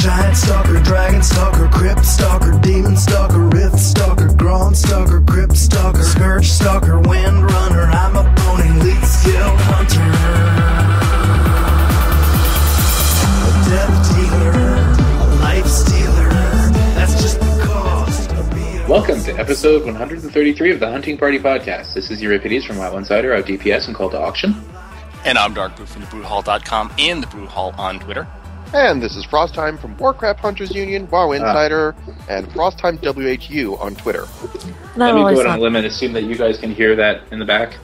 Giant stalker, dragon stalker, crypt stalker, demon stalker, rift stalker, Grom stalker, crypt stalker, scourge stalker, wind runner. I'm a pony, lead skilled hunter. A death dealer, a life stealer. That's just the cost of being. Welcome to episode 133 of the Hunting Party Podcast. This is Euripides from Wow Insider, out DPS, and Call to Auction. And I'm Darkbrew from thebrewhall.com and the Brewhall on Twitter. And this is Frosttime from Warcraft Hunters Union, WoW Insider, and Frosttime WHU on Twitter. Let me go out on a limb and assume that you guys can hear that in the back.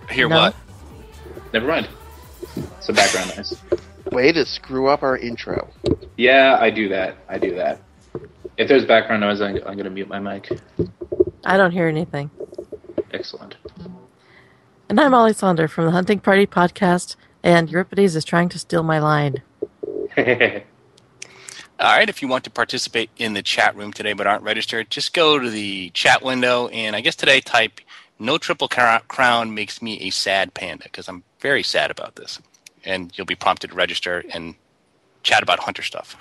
Hear what? Never mind. Some background noise. Way to screw up our intro. Yeah, I do that. If there's background noise, I'm going to mute my mic. I don't hear anything. Excellent. And I'm Ollie Sonder from the Hunting Party Podcast, and Euripides is trying to steal my line. All right, if you want to participate in the chat room today but aren't registered, just go to the chat window, and I guess today type, "No triple crown makes me a sad panda," because I'm very sad about this. And you'll be prompted to register and chat about hunter stuff.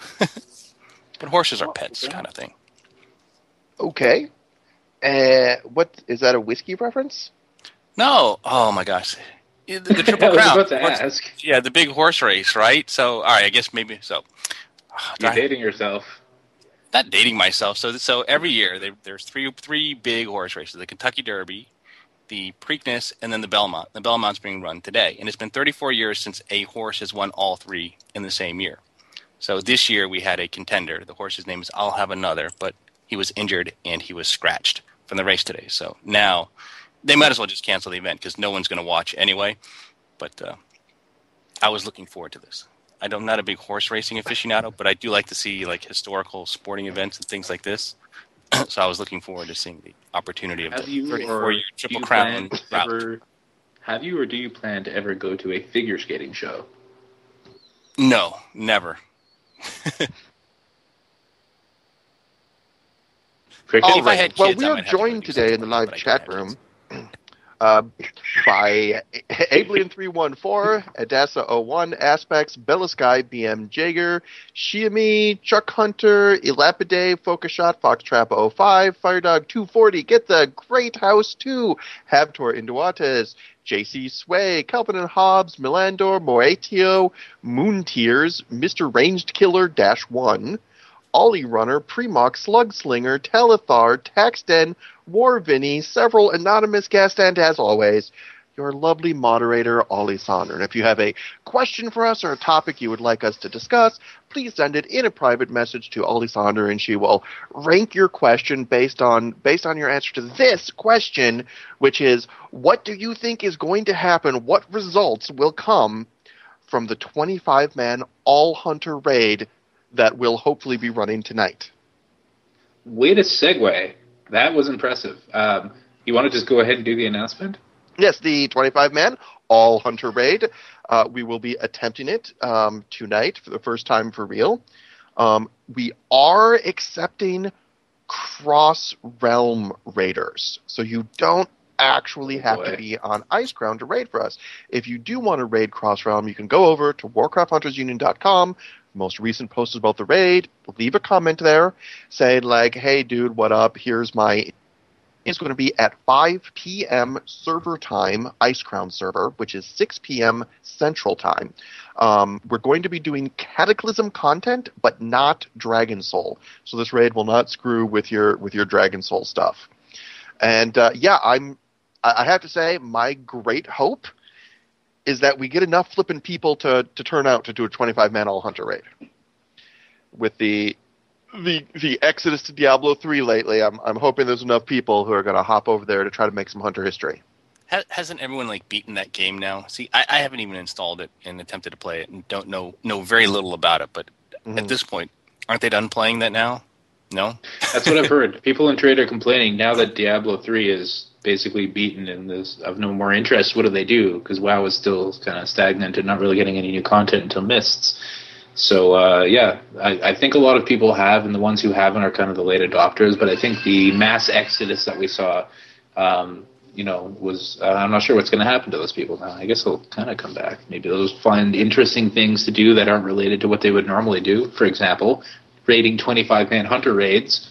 But horses are pets, kind of thing. Okay. What is that, a whiskey reference? No. Oh, my gosh. The Triple Crown. I was about to ask. Yeah, the big horse race, right? So, all right, I guess maybe so. You're dating yourself. Not dating myself. So every year there's three big horse races: the Kentucky Derby, the Preakness, and then the Belmont. The Belmont's being run today, and it's been 34 years since a horse has won all three in the same year. So this year we had a contender. The horse's name is I'll Have Another, but he was injured and he was scratched from the race today. So now they might as well just cancel the event because no one's going to watch anyway. But I was looking forward to this. I'm not a big horse racing aficionado, but I do like to see like historical sporting events and things like this. So I was looking forward to seeing the opportunity of the 34-year Triple Crown route. Have you or do you plan to ever go to a figure skating show? No, never. All right. Well, we are joined today in the live chat room by Ablian314, Adassa01, Aspects, Bellasky, BM Jager, Shiami, Chuck Hunter, Elapide, Focusshot, Foxtrap05, Firedog240, Get the Great House 2, Havtor Induates, JC Sway, Calvin and Hobbs, Milandor, Moetio, Moon Tears, Mr. Ranged Killer -1, Ollie Runner, Premox, Slugslinger, Telethar, Taxden, War Vinny, several anonymous guests, and as always, your lovely moderator, Ollie Sonder. And if you have a question for us or a topic you would like us to discuss, please send it in a private message to Ollie Sonder, and she will rank your question based on your answer to this question, which is, what do you think is going to happen? What results will come from the 25-man all-hunter raid that will hopefully be running tonight? Way to segue. That was impressive. You want to just go ahead and do the announcement? Yes, the 25-man all-hunter raid. We will be attempting it tonight for the first time for real. We are accepting cross-realm raiders, so you don't actually have to be on Iceground to raid for us. If you do want to raid cross-realm, you can go over to warcrafthuntersunion.com. Most recent post is about the raid. Leave a comment there. Say, like, hey, dude, what up? Here's my... It's going to be at 5 p.m. server time, Icecrown server, which is 6 p.m. Central time. We're going to be doing Cataclysm content, but not Dragon Soul. So this raid will not screw with your Dragon Soul stuff. And, I have to say, my great hope is that we get enough flippin' people to turn out to do a 25-man all-hunter raid. With the exodus to Diablo 3 lately, I'm hoping there's enough people who are going to hop over there to try to make some hunter history. Hasn't everyone beaten that game now? See, I haven't even installed it and attempted to play it and don't know very little about it, but at this point, aren't they done playing that now? No? That's what I've heard. People in trade are complaining now that Diablo 3 is basically beaten and is of no more interest. What do they do? Because WoW is still kind of stagnant and not really getting any new content until Mists. So, I think a lot of people have, and the ones who haven't are kind of the late adopters, but I think the mass exodus that we saw was I'm not sure what's going to happen to those people now. I guess they'll kind of come back. Maybe they'll find interesting things to do that aren't related to what they would normally do. For example, raiding 25-man hunter raids.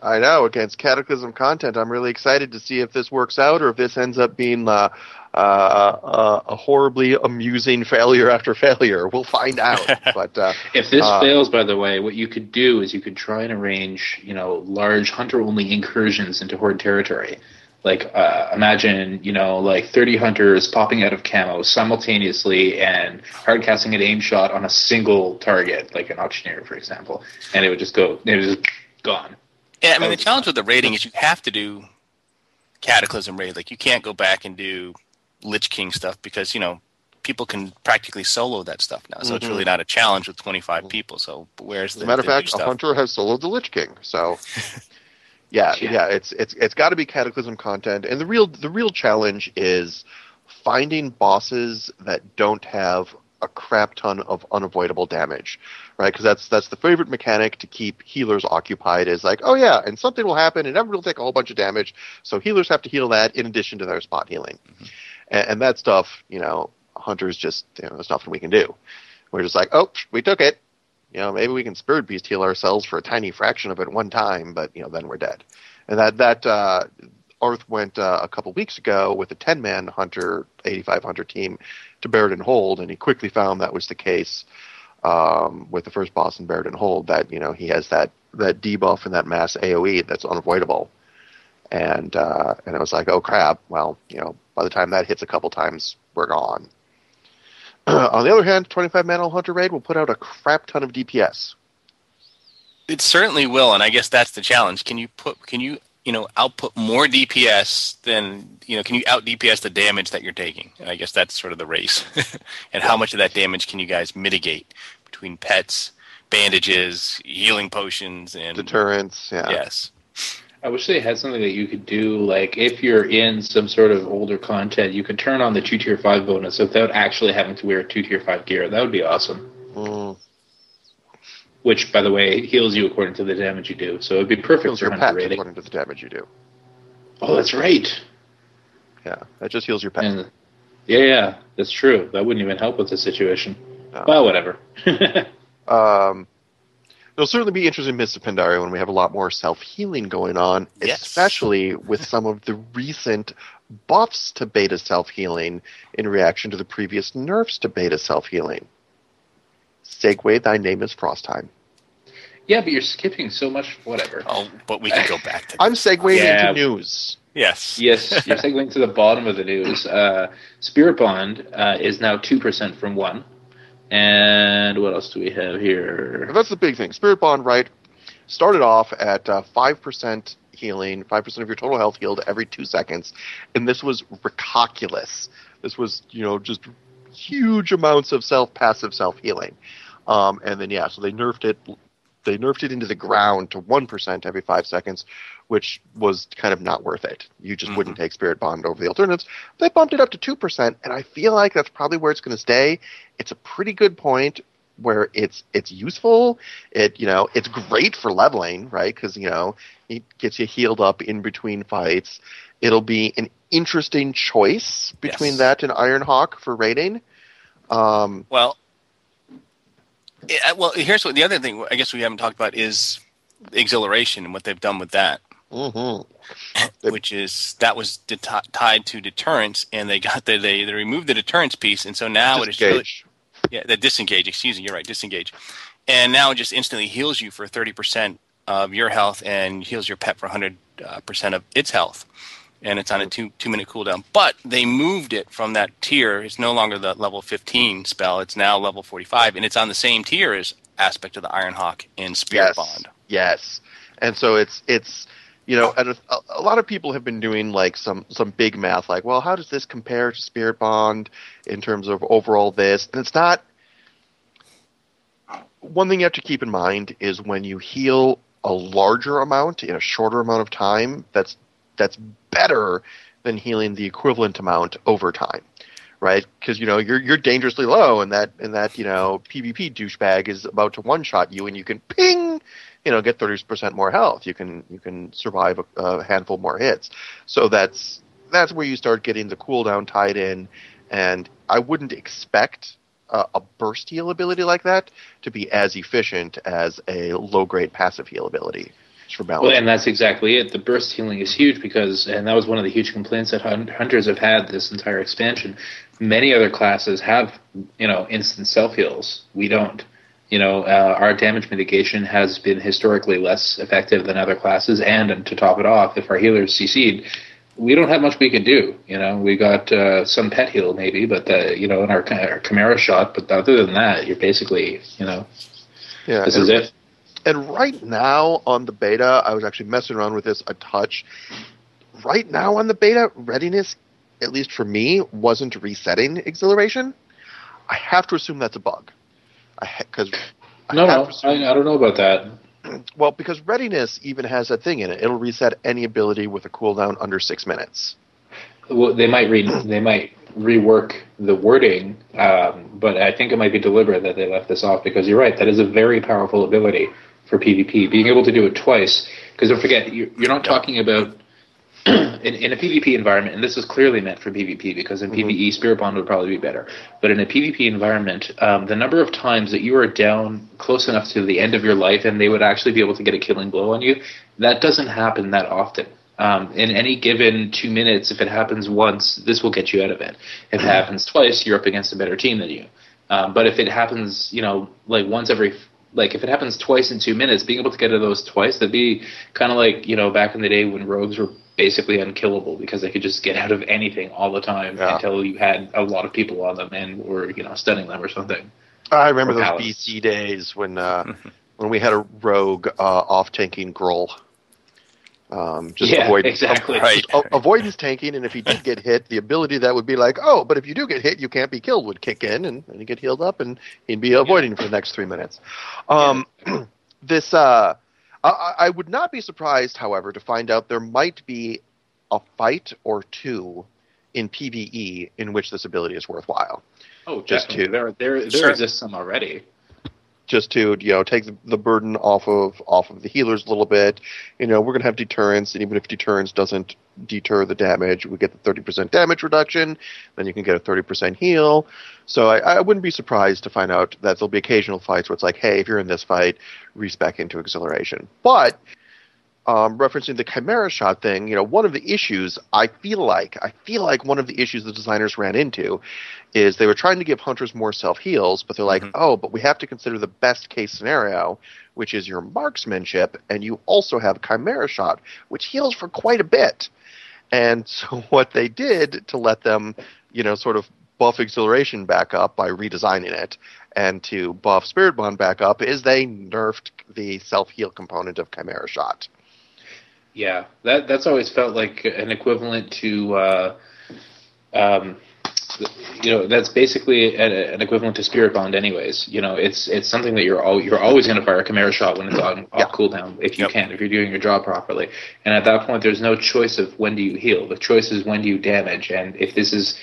I know, against Cataclysm content. I'm really excited to see if this works out or if this ends up being a horribly amusing failure after failure. We'll find out. But if this fails, by the way, what you could do is you could try and arrange, large hunter-only incursions into Horde territory. Like, imagine, 30 hunters popping out of camo simultaneously and hardcasting an aim shot on a single target, like an auctioneer, for example, and it would just gone. Yeah, I mean, the challenge with the raiding is you have to do Cataclysm raid. Like, you can't go back and do Lich King stuff because, people can practically solo that stuff now. So it's really not a challenge with 25 people. So where's the As a matter of fact, stuff? a hunter has soloed the Lich King. So, yeah, it's got to be Cataclysm content. And the real challenge is finding bosses that don't have a crap ton of unavoidable damage, right? Because that's the favorite mechanic to keep healers occupied, is like, oh yeah, and something will happen and everyone will take a whole bunch of damage, so healers have to heal that in addition to their spot healing. And that stuff, hunters just, there's nothing we can do. We're just like, oh, we took it. Maybe we can Spirit Beast heal ourselves for a tiny fraction of it one time, but then we're dead. And that Arth went a couple weeks ago with a 10-man hunter, 85 hunter team to Baradin Hold, and he quickly found that was the case with the first boss in Baradin Hold, that he has that debuff and that mass AoE that's unavoidable. And it was like, oh crap, well, by the time that hits a couple times, we're gone. On the other hand, 25-man hunter raid will put out a crap ton of DPS. It certainly will, and I guess that's the challenge. Can you output more DPS than, can you out DPS the damage that you're taking? And I guess that's sort of the race. And how much of that damage can you guys mitigate between pets, bandages, healing potions, and deterrents? Yeah. Yes. I wish they had something that you could do, like if you're in some sort of older content, you could turn on the 2 tier 5 bonus without actually having to wear 2 tier 5 gear. That would be awesome. Which, by the way, heals you according to the damage you do. So it would be perfect for hunter raiding. According to the damage you do. Oh, that's right. Yeah, that just heals your pet. Yeah, that's true. That wouldn't even help with the situation. No. Well, whatever. There'll certainly be interest in Mists of Pandaria when we have a lot more self-healing going on, especially with some of the recent buffs to beta self-healing in reaction to the previous nerfs to beta self-healing. Segue, thy name is Frostheim. Yeah, but you're skipping so much, whatever. Oh, but we can go back to I'm segueing into news. Yes, you're segueing to the bottom of the news. Spirit Bond is now 2% from 1. And what else do we have here? That's the big thing. Spirit Bond, right, started off at 5% healing, 5% of your total health healed every 2 seconds, and this was ridiculous. This was, just huge amounts of passive self-healing. And then, so they nerfed it. They nerfed it into the ground to 1% every 5 seconds, which was kind of not worth it. You just wouldn't take Spirit Bond over the alternatives. They bumped it up to 2%, and I feel like that's probably where it's going to stay. It's a pretty good point where it's useful. It's great for leveling, right? Because, it gets you healed up in between fights. It'll be an interesting choice between that and Ironhawk for raiding. Here's what the other thing I guess we haven't talked about is exhilaration and what they've done with that. Which is that was tied to deterrence, and they removed the deterrence piece, and so now it is the disengage. Excuse me, you're right, disengage, and now it just instantly heals you for 30% of your health and heals your pet for 100% of its health, and it's on a 2-minute cooldown. But they moved it from that tier. It's no longer the level 15 spell. It's now level 45, and it's on the same tier as Aspect of the Ironhawk in Spirit Bond. Yes, and so it's and a lot of people have been doing like some big math, like, well, how does this compare to Spirit Bond in terms of overall this? And it's not. One thing you have to keep in mind is when you heal a larger amount in a shorter amount of time, that's better than healing the equivalent amount over time, right? Because you're dangerously low, and that PvP douchebag is about to one-shot you, and you can ping. Get 30% more health. You can survive a handful more hits. So that's that's where you start getting the cooldown tied in, and I wouldn't expect a burst heal ability like that to be as efficient as a low-grade passive heal ability. Just for balance. Well, and that's exactly it. The burst healing is huge because, and that was one of the huge complaints that hunters have had this entire expansion. Many other classes have, instant self-heals. We don't. Our damage mitigation has been historically less effective than other classes, and to top it off, if our healers CC'd, we don't have much we can do. We got some pet heal maybe, but in our Chimera shot. But other than that, you're basically, this is it. And right now on the beta, I was actually messing around with this a touch. Right now on the beta, readiness, at least for me, wasn't resetting exhilaration. I have to assume that's a bug. I don't know about that. Well, because readiness even has a thing in it. It'll reset any ability with a cooldown under 6 minutes. Well, they might rework the wording, but I think it might be deliberate that they left this off because you're right. That is a very powerful ability for PvP. Being able to do it twice, because don't forget, you're not talking about in a PvP environment, and this is clearly meant for PvP because in PvE, Spirit Bond would probably be better. But in a PvP environment, the number of times that you are down close enough to the end of your life and they would actually be able to get a killing blow on you, that doesn't happen that often. In any given 2 minutes, if it happens once, this will get you out of it. If it happens twice, you're up against a better team than you. But if it happens, if it happens twice in 2 minutes, being able to get to those twice, that'd be kind of like, back in the day when rogues were basically unkillable because they could just get out of anything all the time until you had a lot of people on them and were, stunning them or something. I remember those BC days when we had a rogue off-tanking Groll. Exactly. Avoidance tanking, and if he did get hit, the ability that would be like, but if you do get hit, you can't be killed would kick in, and you get healed up, and he'd be avoiding for the next 3 minutes. I would not be surprised, however, to find out there might be a fight or two in PvE in which this ability is worthwhile. Oh, definitely. There exists some already. Just to take the burden off of the healers a little bit. We're going to have deterrence, and even if deterrence doesn't deter the damage, we get the 30% damage reduction. Then you can get a 30% heal. So I wouldn't be surprised to find out that there'll be occasional fights where it's like, hey, if you're in this fight, respec into exhilaration. But referencing the Chimera shot thing, one of the issues I feel like one of the issues the designers ran into is they were trying to give hunters more self-heals, but they're like, but we have to consider the best case scenario, which is your marksmanship, and you also have Chimera shot, which heals for quite a bit. And so what they did to let them, sort of buff exhilaration back up by redesigning it, and to buff Spirit Bond back up, is they nerfed the self-heal component of Chimera shot. Yeah, that's always felt like an equivalent to, that's basically an equivalent to Spirit Bond, anyways. It's something that you're always going to fire a Chimera shot when it's on off cooldown if you can, if you're doing your job properly. And at that point, there's no choice of when do you heal. The choice is when do you damage. And if this is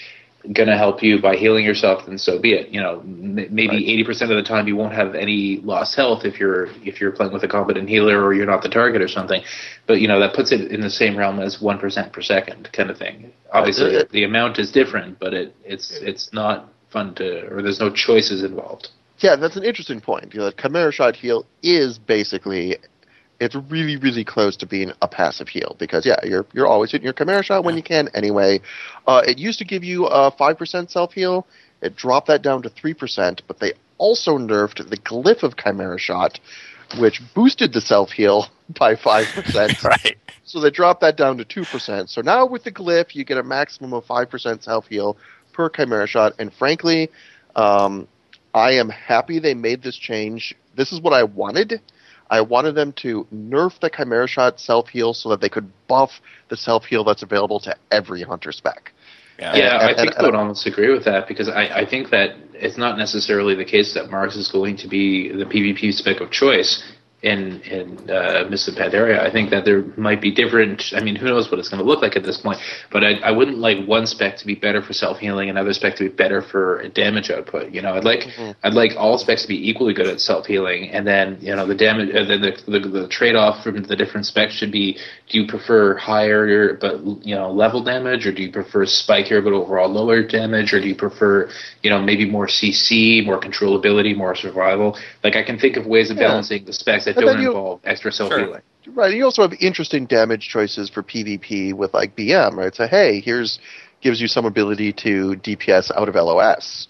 going to help you by healing yourself, then so be it. Maybe 80% of the time you won't have any lost health if you're playing with a competent healer or you're not the target or something. But that puts it in the same realm as 1% per second kind of thing. Obviously, the amount is different, but it's not fun or there's no choices involved. Yeah, that's an interesting point. The Chimera shot heal is basically. It's really, really close to being a passive heal because, you're always hitting your Chimera shot when you can anyway. It used to give you a 5% self-heal. It dropped that down to 3%, but they also nerfed the glyph of Chimera shot, which boosted the self-heal by 5%. Right. So they dropped that down to 2%. So now with the glyph, you get a maximum of 5% self-heal per Chimera shot. And frankly, I am happy they made this change. This is what I wanted. I wanted them to nerf the Chimera shot self-heal so that they could buff the self-heal that's available to every hunter spec. I think I would almost agree with that because I think that it's not necessarily the case that Marks is going to be the PvP spec of choice. Mists of Pandaria. I think that there might be different. I mean, who knows what it's going to look like at this point? But I wouldn't like one spec to be better for self healing, another spec to be better for damage output. I'd like all specs to be equally good at self healing, and then the damage, and then the trade off from the different specs should be: do you prefer higher but level damage, or do you prefer spikier but overall lower damage, or do you prefer maybe more CC, more controllability, more survival? Like I can think of ways of balancing the specs that don't involve extra self-healing. Sure. Right. You also have interesting damage choices for PvP with like BM, right? So hey, gives you some ability to DPS out of LOS,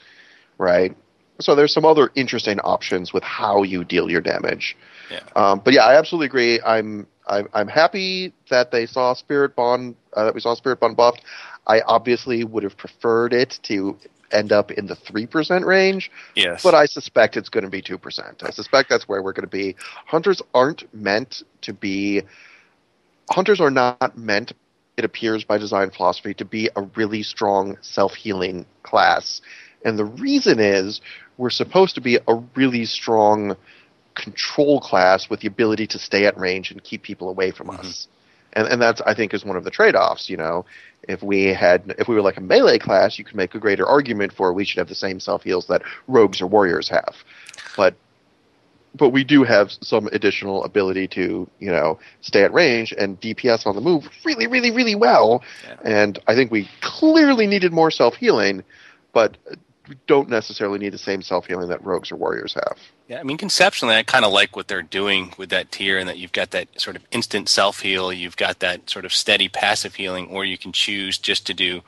right? So there's some other interesting options with how you deal your damage. Yeah. But yeah, I absolutely agree. I'm happy that they saw Spirit Bond, that we saw Spirit Bond buffed. I obviously would have preferred it to end up in the 3% range. Yes. But I suspect it's going to be 2%. I suspect that's where we're going to be. Hunters are not meant, it appears by design philosophy, to be a really strong self-healing class. And the reason is we're supposed to be a really strong control class with the ability to stay at range and keep people away from us. And that's, I think, is one of the trade-offs, If we were like a melee class, you could make a greater argument for we should have the same self-heals that rogues or warriors have. But we do have some additional ability to, stay at range and DPS on the move really, really, really well. Yeah. And I think we clearly needed more self-healing, but we don't necessarily need the same self-healing that rogues or warriors have. Yeah, I mean, conceptually, I kind of like what they're doing with that tier, and that you've got that sort of instant self-heal, you've got that sort of steady passive healing, or you can choose just to do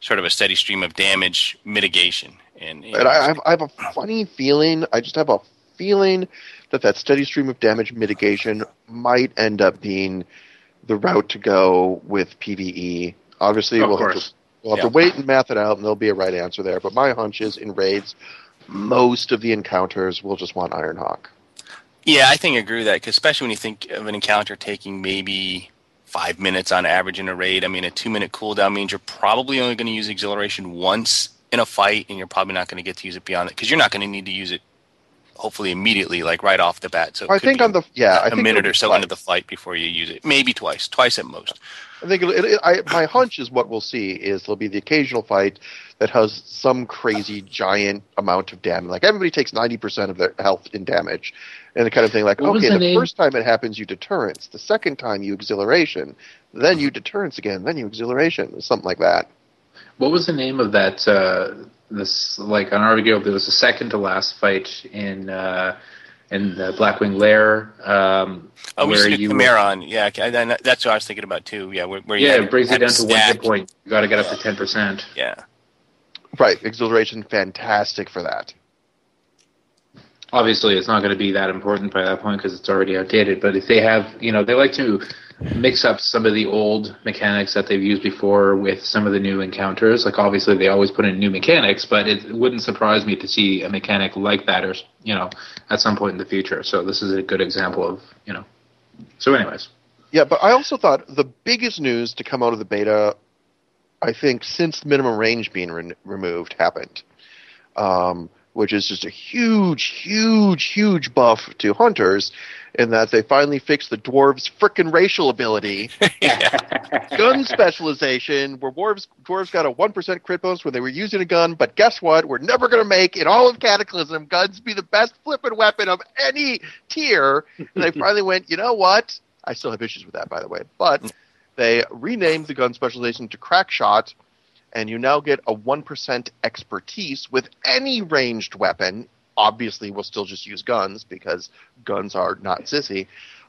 sort of a steady stream of damage mitigation. And I have a funny feeling, I just have a feeling that steady stream of damage mitigation might end up being the route to go with PvE. Obviously, we'll have to wait and math it out, and there'll be a right answer there. But my hunch is, in raids, most of the encounters will just want Ironhawk. Yeah, I think I agree with that, 'cause especially when you think of an encounter taking maybe 5 minutes on average in a raid. I mean, a 2-minute cooldown means you're probably only going to use Exhilaration once in a fight, and you're probably not going to get to use it beyond it, because you're not going to need to use it, hopefully, immediately, like right off the bat. So I think a minute or so into the fight before you use it. Maybe twice at most. I think my hunch is what we'll see is there'll be the occasional fight that has some crazy giant amount of damage. Like everybody takes 90% of their health in damage, and the kind of thing like, the first time it happens, you deterrence. The second time, you exhilaration. Then you deterrence again. Then you exhilaration. Something like that. What was the name of that? This like on our guild, there was a second to last fight in the Blackwing Lair. We used to do Chimeron. Yeah, that's what I was thinking about too. Yeah, where it brings it down to 1 hit point. You got to get up to 10%. Yeah, right. Exhilaration, fantastic for that. Obviously, it's not going to be that important by that point because it's already outdated. But if they have, they like to mix up some of the old mechanics that they've used before with some of the new encounters. Like, obviously, they always put in new mechanics, but it wouldn't surprise me to see a mechanic like that or, at some point in the future. So this is a good example of, So anyways. Yeah, but I also thought the biggest news to come out of the beta, I think, since minimum range being removed happened. Which is just a huge, huge, huge buff to hunters in that they finally fixed the dwarves' frickin' racial ability. Gun specialization, where dwarves got a 1% crit bonus when they were using a gun, but guess what? We're never going to make, in all of Cataclysm, guns be the best flippin' weapon of any tier. And they finally went, you know what? I still have issues with that, by the way. But they renamed the gun specialization to Crackshot, and you now get a 1% expertise with any ranged weapon. Obviously, we'll still just use guns because guns are not sissy.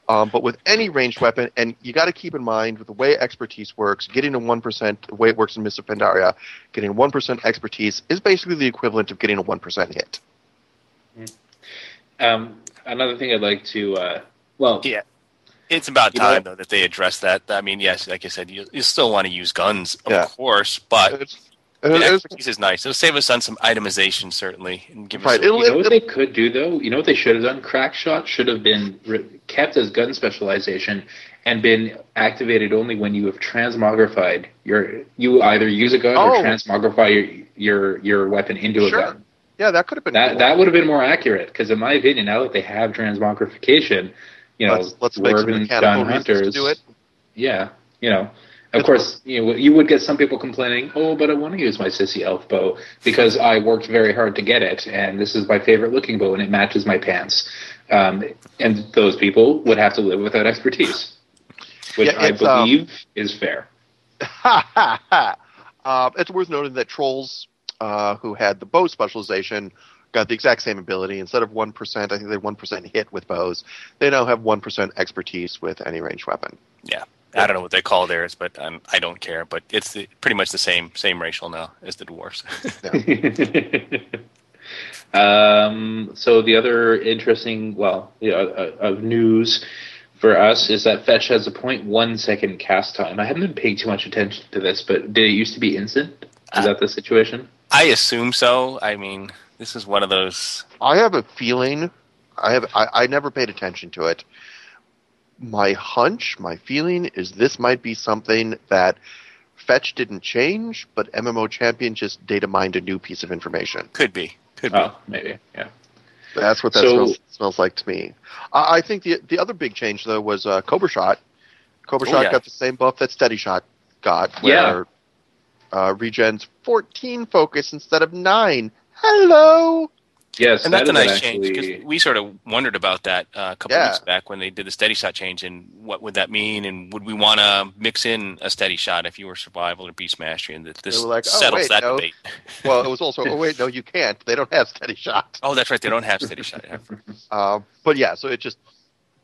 But with any ranged weapon, and you got to keep in mind with the way expertise works, getting a 1%, the way it works in Mists of Pandaria, getting 1% expertise is basically the equivalent of getting a 1% hit. Another thing I'd like to, yeah. It's about time, though, that they address that. I mean, yes, like I said, you still want to use guns, of course, but the expertise is nice. It'll save us on some itemization, certainly. And give us what they could do, though? You know what they should have done? Crackshot should have been kept as gun specialization and been activated only when you have transmogrified you either use a gun or transmogrify your weapon into a gun. Yeah, that could have been that would have been more accurate, because in my opinion, now that they have transmogrification, let's make some dwarven mechanical gun reasons hunters to do it. Yeah, of course, you would get some people complaining, oh, but I want to use my sissy elf bow because I worked very hard to get it, and this is my favorite looking bow, and it matches my pants. And those people would have to live without expertise, which I believe is fair. It's worth noting that trolls who had the bow specialization got the exact same ability. Instead of 1%, I think they had 1% hit with bows. They now have 1% expertise with any ranged weapon. Yeah. I don't know what they call theirs, but I don't care. But it's pretty much the same racial now as the dwarves. So the other interesting, of news for us is that Fetch has a 0.1 second cast time. I haven't been paying too much attention to this, but did it used to be instant? Is that the situation? I assume so. I mean, this is one of those. I have a feeling. I never paid attention to it. My hunch, my feeling is this might be something that Fetch didn't change, but MMO Champion just data mined a new piece of information. Could be. Oh, maybe. Yeah. That's what that smells like to me. I think the other big change though was Cobra Shot. Cobra Shot got the same buff that Steady Shot got, where regens 14 focus instead of 9. Hello. Yes, and that's a nice change because we sort of wondered about that a couple weeks back when they did the steady shot change, and what would that mean, and would we want to mix in a steady shot if you were survival or beast mastery, and this settles that debate. Well, it was also, no, you can't. They don't have steady shot. Oh, that's right, they don't have steady shot. But yeah, so it just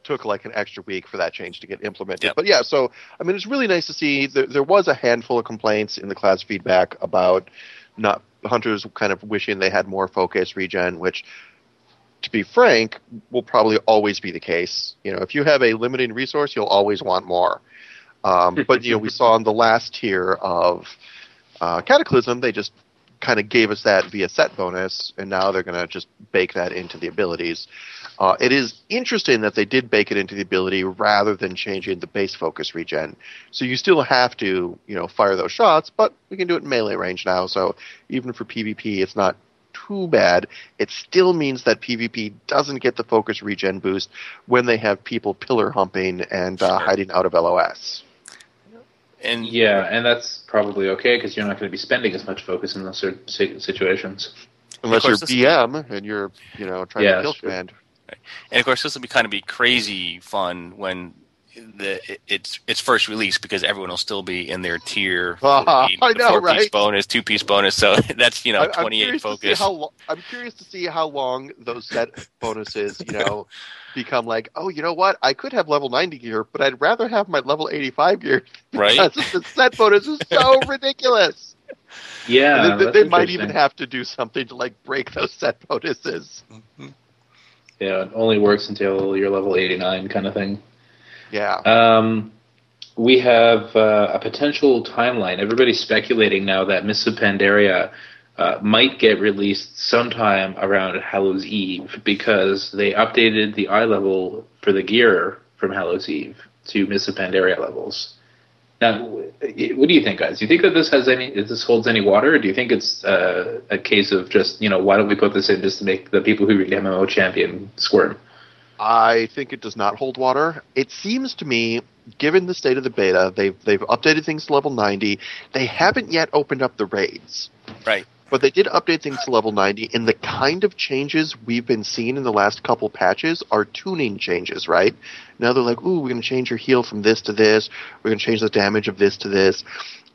took like an extra week for that change to get implemented. Yep. But yeah, so I mean, it's really nice to see. There was a handful of complaints in the class feedback about not hunters kind of wishing they had more focus regen, which, to be frank, will probably always be the case. If you have a limiting resource, you'll always want more. But we saw in the last tier of Cataclysm, they just kind of gave us that via set bonus, and now they're going to just bake that into the abilities. It is interesting that they did bake it into the ability rather than changing the base focus regen. So you still have to, fire those shots, but we can do it in melee range now. So even for PvP, it's not too bad. It still means that PvP doesn't get the focus regen boost when they have people pillar humping and hiding out of LOS. And that's probably okay because you're not going to be spending as much focus in those situations. Unless you're BM and you're, trying to kill command. Right. And of course, this will be crazy fun when it's first release because everyone will still be in their tier. I know, 4-piece bonus, 2-piece bonus. So that's 28 focus. I'm curious to see how long those set bonuses become like. Oh, you know what? I could have level 90 gear, but I'd rather have my level 85 gear because the set bonus is so ridiculous. Yeah, they might even have to do something to break those set bonuses. Mm-hmm. Yeah, it only works until you're level 89 kind of thing. Yeah. We have a potential timeline. Everybody's speculating now that Mists of Pandaria might get released sometime around Hallows Eve because they updated the eye level for the gear from Hallows Eve to Mists of Pandaria levels. Now, what do you think, guys? Do you think that this holds any water, or do you think it's a case of just, why don't we put this in just to make the people who read MMO Champion squirm? I think it does not hold water. It seems to me, given the state of the beta, they've updated things to level 90. They haven't yet opened up the raids. Right. But they did update things to level 90, and the kind of changes we've been seeing in the last couple patches are tuning changes, right? Now they're like, ooh, we're going to change your heal from this to this. We're going to change the damage of this to this.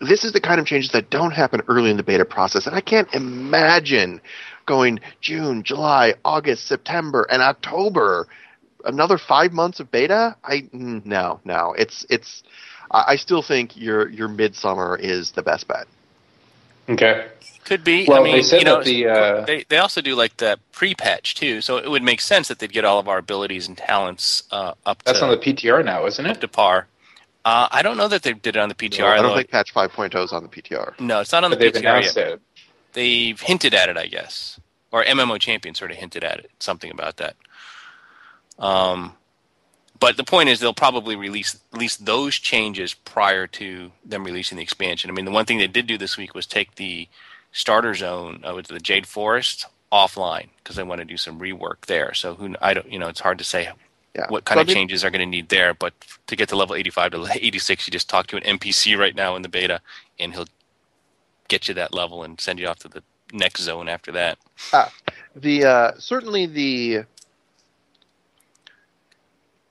This is the kind of changes that don't happen early in the beta process, and I can't imagine going June, July, August, September, and October, another 5 months of beta? No. I still think your midsummer is the best bet. Okay. Could be. Well, they said that they also do the pre-patch too, so it would make sense that they'd get all of our abilities and talents up. That's on the PTR now, isn't it? Up to par. I don't know that they did it on the PTR. No, I don't think patch 5.0 is on the PTR. No, it's not on the they've PTR yet. It. They've hinted at it, I guess, or MMO Champion sort of hinted at it, something about that. But the point is they'll probably release at least those changes prior to them releasing the expansion. I mean, the one thing they did do this week was take the starter zone with the Jade Forest offline because they want to do some rework there. So it's hard to say Yeah. what kind of changes are going to need there. But to get to level 85 to 86, you just talk to an NPC right now in the beta, and he'll get you that level and send you off to the next zone after that. Certainly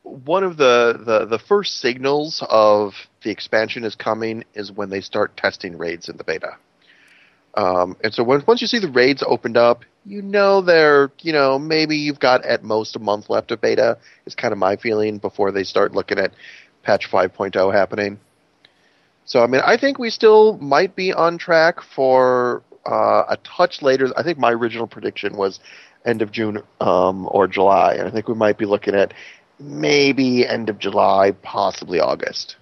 one of the first signals of the expansion is coming is when they start testing raids in the beta. And so once you see the raids opened up, maybe you've got at most a month left of beta, is kind of my feeling, before they start looking at patch 5.0 happening. So, I mean, I think we still might be on track for a touch later. I think my original prediction was end of June or July, and I think we might be looking at maybe end of July, possibly August.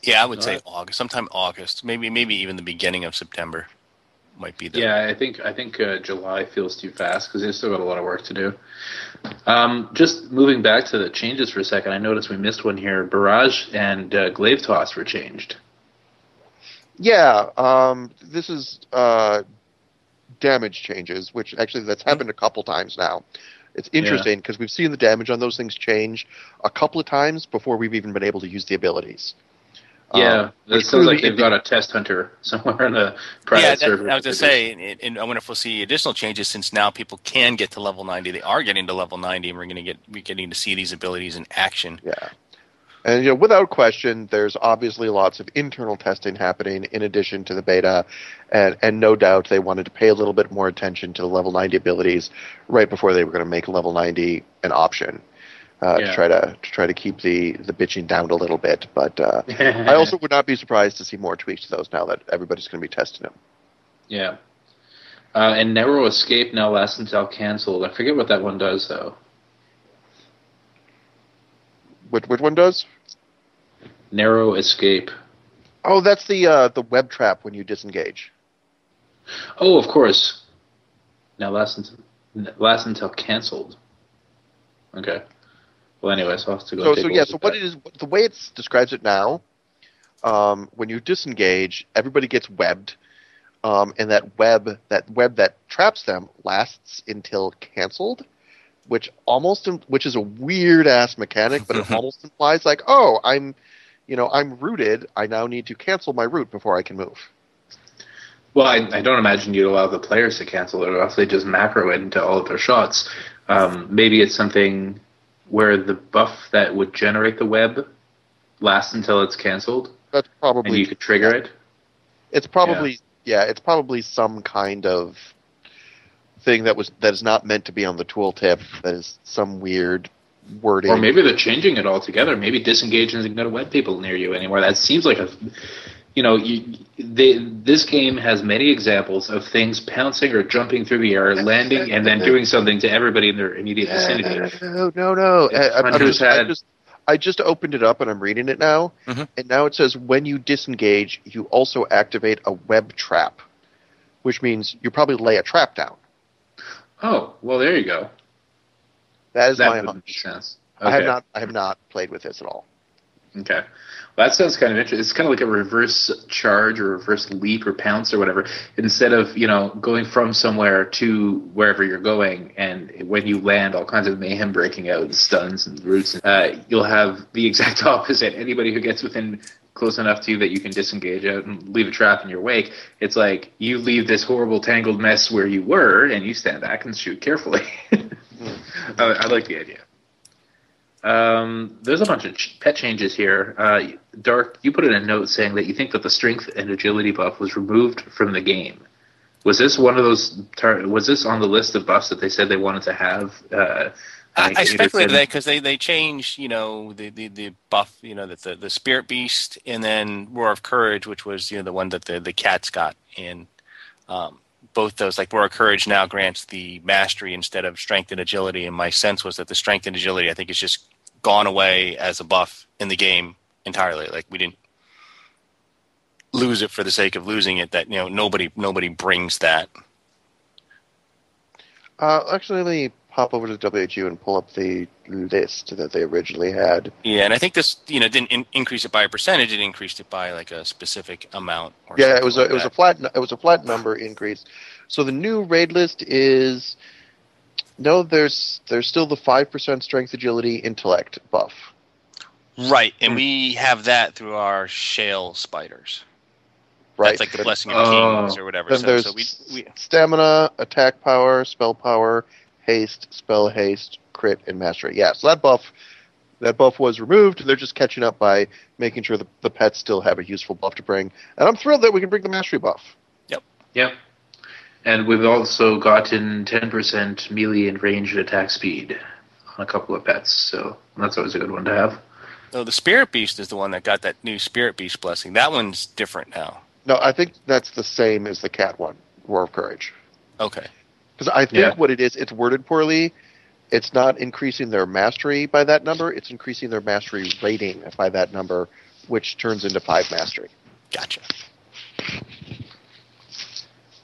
Yeah, I would say August, sometime August, maybe even the beginning of September might be the. Yeah, I think July feels too fast because they've still got a lot of work to do. Just moving back to the changes for a second, I noticed we missed one here. Barrage and Glaive Toss were changed. Yeah, this is damage changes, which actually that's happened a couple times now. It's interesting because we've seen the damage on those things change a couple of times before we've even been able to use the abilities. Yeah, it sounds like they've got a test hunter somewhere in a private server. I was just saying, and I wonder if we'll see additional changes since now people can get to level 90. They are getting to level 90, and we're getting to see these abilities in action. Yeah, and without question, there's obviously lots of internal testing happening in addition to the beta, and no doubt they wanted to pay a little bit more attention to the level 90 abilities right before they were going to make level 90 an option. To try to keep the bitching down a little bit, but I also would not be surprised to see more tweaks to those now that everybody's going to be testing them. Yeah, and Narrow Escape now lasts until canceled. I forget what that one does though. Which one does? Narrow Escape. Oh, that's the web trap when you disengage. Oh, of course. Now lasts until canceled. Okay. Well, anyways, I'll have to go. So what it is, the way it describes it now, when you disengage, everybody gets webbed, and that web that traps them lasts until canceled, which is a weird ass mechanic, but it almost implies like, oh, I'm rooted. I now need to cancel my route before I can move. Well, I don't imagine you'd allow the players to cancel it, or else they just macro it into all of their shots. Maybe it's something where the buff that would generate the web lasts until it's canceled. That's probably, and you could trigger it. It's probably it's probably some kind of thing that is not meant to be on the tooltip. That is some weird wording. Or maybe they're changing it altogether. Maybe disengage isn't going to web people near you anymore. That seems like this game has many examples of things pouncing or jumping through the air, landing, and then doing something to everybody in their immediate vicinity. No. I just opened it up and I'm reading it now, and now it says when you disengage, you also activate a web trap, which means you probably lay a trap down. Oh, well, there you go. That my hunch. Make sense. Okay. I have not played with this at all. Okay. Well, that sounds kind of interesting. It's kind of like a reverse charge or reverse leap or pounce or whatever. Instead of, going from somewhere to wherever you're going, and when you land, all kinds of mayhem breaking out and stuns and roots, you'll have the exact opposite. Anybody who gets within close enough to you that you can disengage out and leave a trap in your wake, it's like you leave this horrible tangled mess where you were, and you stand back and shoot carefully. I like the idea. There's a bunch of pet changes here. Dark, you put in a note saying that you think that the strength and agility buff was removed from the game. Was this one of those? Was this on the list of buffs that they said they wanted to have? I speculated that because they changed, the buff, that the Spirit Beast, and then Roar of Courage, which was the one that the cats got, and both those, like Roar of Courage now grants the mastery instead of strength and agility, and my sense was that the strength and agility, I think, is just gone away as a buff in the game entirely. Like, we didn't lose it for the sake of losing it. That nobody brings that. Actually, let me pop over to WHU and pull up the list that they originally had. Yeah, and I think this didn't increase it by a percentage. It increased it by like a specific amount. Yeah, it was a flat number increase. So the new raid list is No, there's still the 5% strength, agility, intellect buff. Right, and we have that through our shale spiders. Right. That's like the blessing of kings or whatever. Then there's So we stamina, attack power, spell power, haste, spell haste, crit, and mastery. Yeah, so that buff was removed. They're just catching up by making sure the pets still have a useful buff to bring. And I'm thrilled that we can bring the mastery buff. Yep. And we've also gotten 10% melee and ranged attack speed on a couple of pets, so that's always a good one to have. Oh, the Spirit Beast is the one that got that new Spirit Beast blessing. That one's different now. No, I think that's the same as the cat one, Roar of Courage. Okay. Because I think what it is, it's worded poorly. It's not increasing their mastery by that number. It's increasing their mastery rating by that number, which turns into 5 mastery. Gotcha.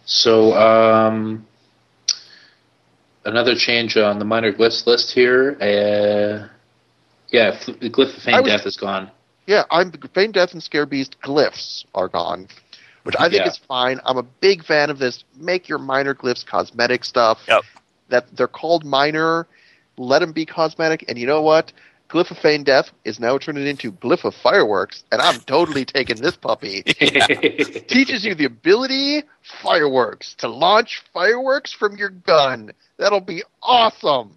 So, another change on the minor glyphs list here. The glyph of Feigned Death is gone. Yeah, Feigned Death and Scare Beast glyphs are gone, which I think is fine. I'm a big fan of this. Make your minor glyphs cosmetic stuff. Yep. That they're called minor. Let them be cosmetic. And you know what? Glyph of Feigned Death is now turning into Glyph of Fireworks, and I'm totally taking this puppy. Teaches you the ability, fireworks, to launch fireworks from your gun. That'll be awesome.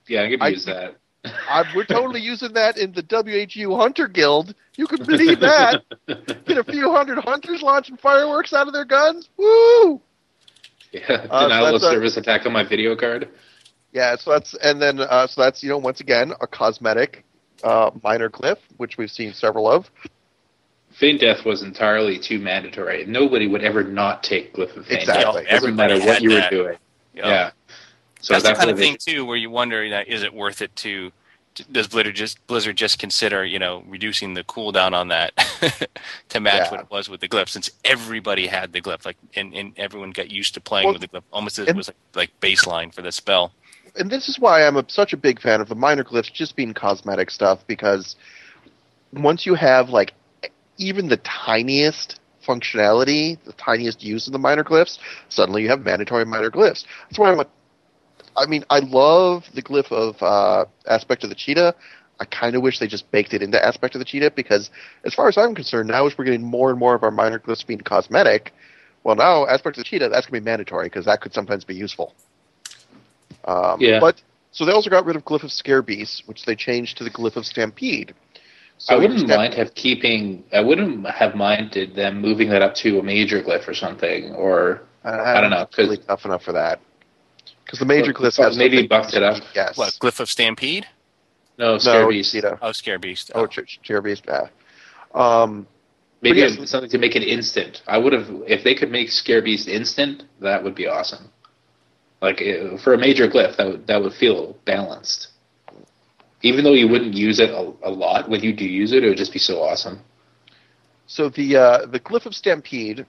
Yeah, I could use that. We're totally using that in the WHU Hunter Guild. You can believe that. Get a few hundred hunters launching fireworks out of their guns. Woo! Yeah, denial of service attack on my video card. Yeah, so that's once again a cosmetic minor glyph, which we've seen several of. Feigned Death was entirely too mandatory. Nobody would ever not take Glyph of Feigned Death. It doesn't matter what you were doing. Yep. Yeah. So that's the kind of thing too, where you wonder, is it worth it does Blizzard just consider, reducing the cooldown on that to match what it was with the glyph, since everybody had the glyph, and everyone got used to playing with the glyph, almost as it was like baseline for the spell. And this is why I'm such a big fan of the minor glyphs just being cosmetic stuff, because once you have even the tiniest functionality, the tiniest use of the minor glyphs, suddenly you have mandatory minor glyphs. That's why I love the glyph of Aspect of the Cheetah. I kind of wish they just baked it into Aspect of the Cheetah, because as far as I'm concerned, now as we're getting more and more of our minor glyphs being cosmetic, well, now Aspect of the Cheetah, that's going to be mandatory, because that could sometimes be useful. But so they also got rid of Glyph of Scare Beast, which they changed to the Glyph of Stampede. So I wouldn't have minded them moving that up to a major glyph or something, or I don't know, because really tough enough for that. Because the major glyph has maybe buffed it up. Yes. What, Glyph of Stampede? No, Scare Beast. Oh, Scare Beast. Scare Beast. Maybe something to make it instant. I would have, if they could make Scare Beast instant, that would be awesome. For a major glyph, that would feel balanced. Even though you wouldn't use it a lot, when you do use it would just be so awesome. So the Glyph of Stampede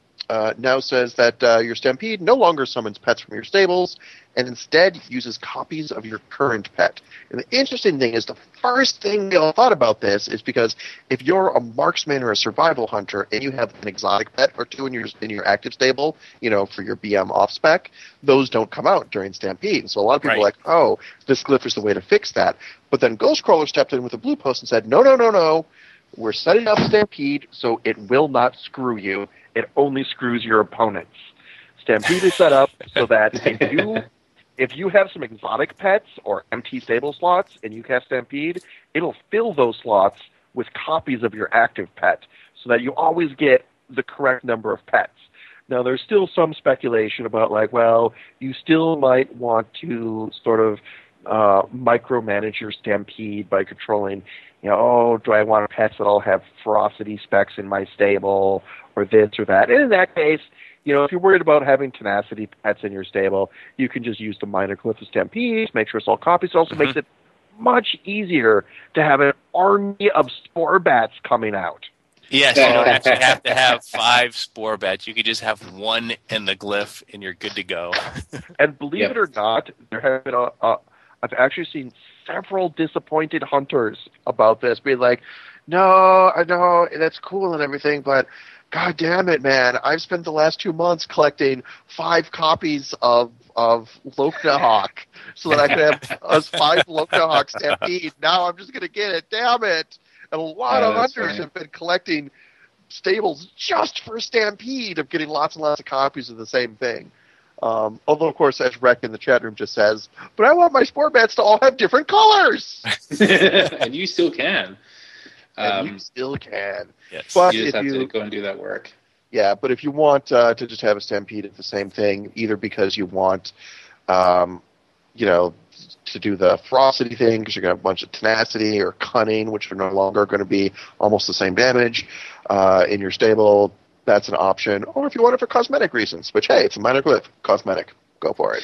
now says that your Stampede no longer summons pets from your stables, and instead uses copies of your current pet. And the interesting thing is, the first thing they all thought about this is because if you're a marksman or a survival hunter and you have an exotic pet or two in your active stable, for your BM off spec, those don't come out during Stampede. So a lot of people are like, oh, this glyph is the way to fix that. But then Ghostcrawler stepped in with a blue post and said, no. We're setting up Stampede so it will not screw you. It only screws your opponents. Stampede is set up so that if you have some exotic pets or empty stable slots and you cast Stampede, it'll fill those slots with copies of your active pet so that you always get the correct number of pets. Now, there's still some speculation about, you still might want to sort of micromanage your Stampede by controlling, do I want pets that all have ferocity specs in my stable or this or that? And in that case, if you're worried about having tenacity pets in your stable, you can just use the minor glyph of Stampede, make sure it's all copies. It also makes it much easier to have an army of spore bats coming out. Yes, you don't actually have to have 5 spore bats. You could just have one in the glyph, and you're good to go. And believe it or not, there have been I've actually seen several disappointed hunters about this, being like, no, I know, that's cool and everything, but God damn it, man! I've spent the last 2 months collecting 5 copies of Loknahawk so that I could have us 5 Loknahawk Stampede. Now I'm just gonna get it. Damn it! And a lot of that's hunters funny. have been collecting stables just for Stampede of getting lots and lots of copies of the same thing. Although, of course, as Rec in the chat room just says, but I want my sport bats to all have different colors. And you still can. And you still can. Yes. But You just if have you to go and do that work. Yeah, but if you want to just have a Stampede, it's the same thing, either because you want, to do the ferocity thing, because you're going to have a bunch of tenacity or cunning, which are no longer going to be almost the same damage in your stable. That's an option. Or if you want it for cosmetic reasons, which, hey, it's a minor glyph. Cosmetic. Go for it.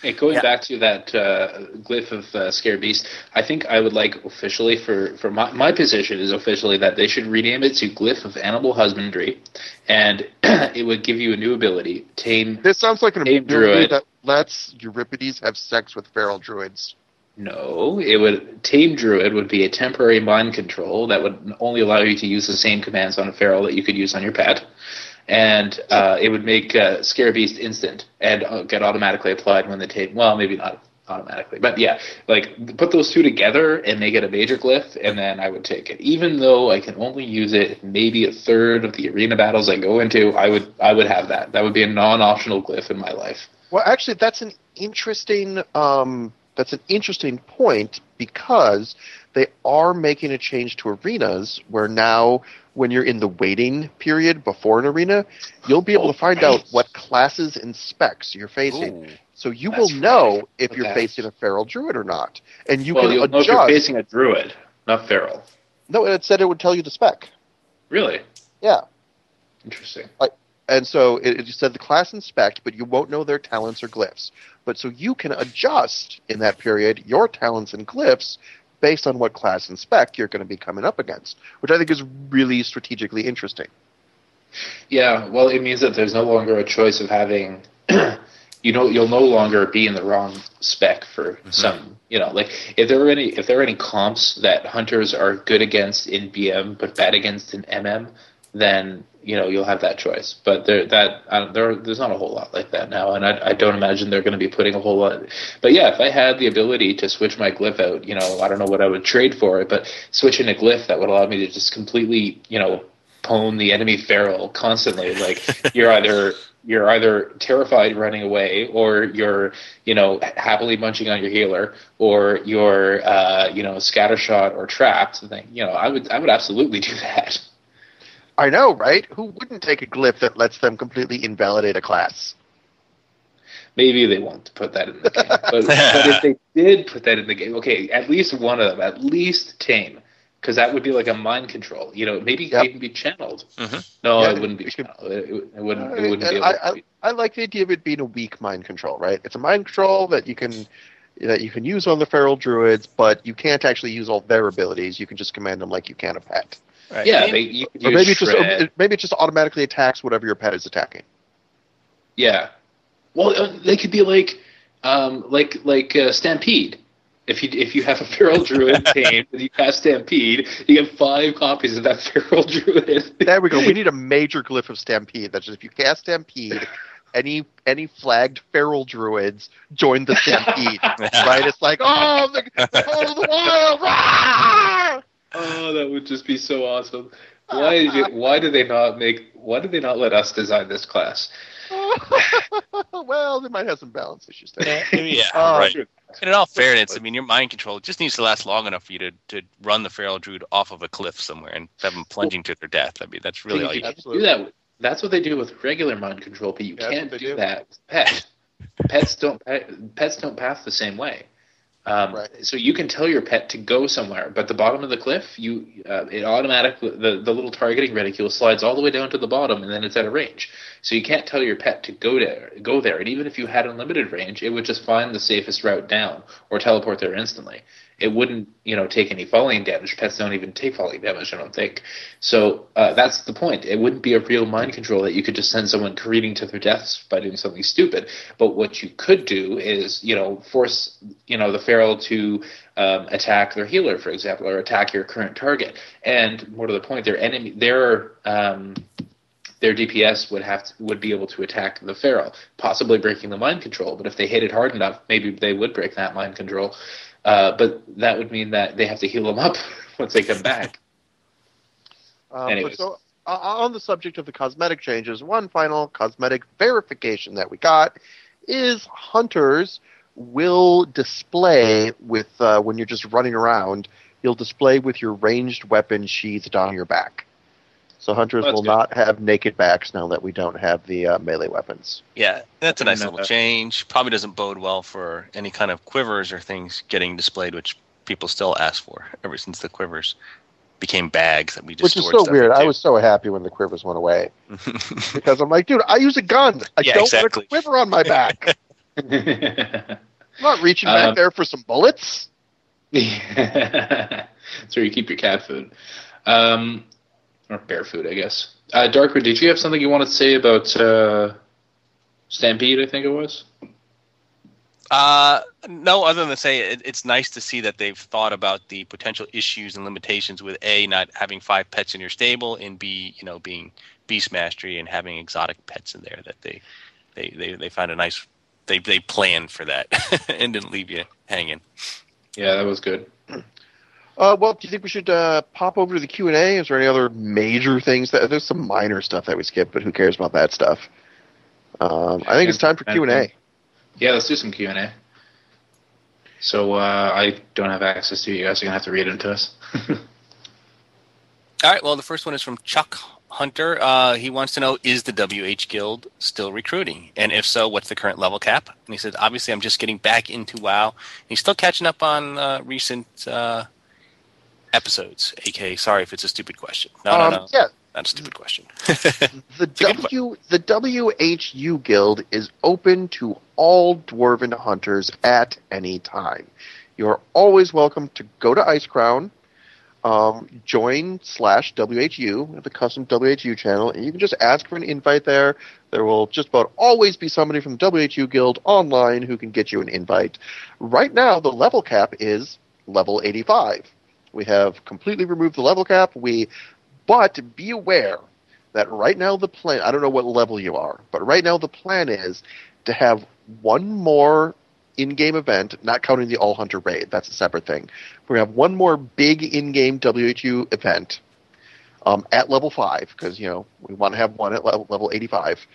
Hey, going Yeah. back to that glyph of Scare Beast, I think I would like officially for my position is officially that they should rename it to Glyph of Animal Husbandry, and it would give you a new ability, Tame. This sounds like an Tame ability Druid. that lets Euripides have sex with feral druids. No, it would Tame Druid would be a temporary mind control that would only allow you to use the same commands on a feral that you could use on your pet. And it would make Scare Beast instant and get automatically applied when the tame. Well, maybe not automatically, but yeah, like put those two together and make it a major glyph, and then I would take it. Even though I can only use it maybe a third of the arena battles I go into, I would have that. That would be a non-optional glyph in my life. Well, actually, that's an interesting point, because they are making a change to arenas where now, when you're in the waiting period before an arena, you'll be able to find out what classes and specs you're facing. Ooh. So you That's will know right. if you're Okay. facing a feral druid or not, and you Well, can you'll know if adjust. you're facing a druid, not feral. No, it said it would tell you the spec. Really Yeah. interesting. And so it just said the class and spec, but you won't know their talents or glyphs. But so you can adjust in that period your talents and glyphs based on what class and spec you're going to be coming up against, which I think is really strategically interesting. Yeah, well, it means that there's no longer a choice of having, you'll no longer be in the wrong spec for some, like if there are any comps that hunters are good against in BM but bad against in MM, then you'll have that choice. But there's not a whole lot like that now, and I don't imagine they're going to be putting a whole lot. But yeah, if I had the ability to switch my glyph out, I don't know what I would trade for it, but switching a glyph that would allow me to just completely, pwn the enemy feral constantly. Like you're either terrified running away, or you're happily munching on your healer, or you're scattershot or trapped. Then I would absolutely do that. I know, right? Who wouldn't take a glyph that lets them completely invalidate a class? Maybe they won't put that in the game, but if they did put that in the game, okay, at least one of them, at least Tame. Because that would be like a mind control. Maybe it can be channeled. Mm-hmm. No, Yeah, it wouldn't be it could- channeled. It wouldn't be able to be. I like the idea of it being a weak mind control, right? It's a mind control that you can use on the feral druids, but you can't actually use all their abilities. You can just command them like you can a pet. Right. Yeah, I mean, you could Or use maybe it Shred. just automatically attacks whatever your pet is attacking. Yeah. Well, they could be like Stampede. If you have a feral druid tamed and you cast Stampede, you get 5 copies of that feral druid. There we go. We need a major glyph of Stampede. That's just if you cast Stampede, any flagged feral druids join the Stampede. Right? It's like, the call of the wild! Rah! Oh, that would just be so awesome. Why did they not let us design this class? Well, they might have some balance issues there. right. And in all fairness, your mind control just needs to last long enough for you to run the feral druid off of a cliff somewhere and have them plunging to their death. That's really all you can need. do that. That's what they do with regular mind control, but you can't do that with pets. Pets don't path the same way. Right. So you can tell your pet to go somewhere, but the bottom of the cliff, it automatically the little targeting reticule slides all the way down to the bottom, and then it's at a range. So you can't tell your pet to go there. And even if you had unlimited range, it would just find the safest route down or teleport there instantly. It wouldn't, take any falling damage. Pets don't even take falling damage, I don't think. So that's the point. It wouldn't be a real mind control that you could just send someone careening to their deaths by doing something stupid. But what you could do is, force, the feral to attack their healer, for example, or attack your current target. And more to the point, their their DPS would be able to attack the feral, possibly breaking the mind control. But if they hit it hard enough, maybe they would break that mind control. But that would mean that they have to heal them up once they come back. Anyways. So on the subject of the cosmetic changes, one final cosmetic verification that we got is hunters will display with when you're just running around, you'll display with your ranged weapon sheathed on your back. So hunters will not have naked backs now that we don't have the melee weapons. Yeah, that's a nice little change. Probably doesn't bode well for any kind of quivers or things getting displayed, which people still ask for ever since the quivers became bags that we just stored. Which is so weird. I was so happy when the quivers went away. Because I'm like, dude, I use a gun. I don't want a quiver on my back. I'm not reaching back there for some bullets. That's where you keep your cat food. Or bear food, I guess. Darkwood, did you have something you wanted to say about Stampede, I think it was? No, other than to say it's nice to see that they've thought about the potential issues and limitations with A, not having 5 pets in your stable, and B, being beast mastery and having exotic pets in there, that they find a nice, they planned for that and didn't leave you hanging. Yeah, that was good. Well, do you think we should pop over to the Q&A? Is there any other major things? There's some minor stuff that we skipped, but who cares about that stuff? I think it's time for Q&A. Yeah, let's do some Q&A. So I don't have access to you guys. You're going to have to read it to us. All right, well, the first one is from Chuck Hunter. He wants to know, is the WH Guild still recruiting? And if so, what's the current level cap? And he said, obviously, I'm just getting back into WoW. And he's still catching up on recent episodes, a.k.a. sorry if it's a stupid question. No. Yeah. Not a stupid question. The WHU Guild is open to all Dwarven hunters at any time. You're always welcome to go to Icecrown, join /WHU, the custom WHU channel, and you can just ask for an invite there. There will just about always be somebody from the WHU Guild online who can get you an invite. Right now, the level cap is level 85. We have completely removed the level cap. But be aware that right now the plan, I don't know what level you are, but right now the plan is to have one more in-game event, not counting the All-Hunter Raid. That's a separate thing. We're going to have one more big in-game WHU event at level 5, because, we want to have one at level 85.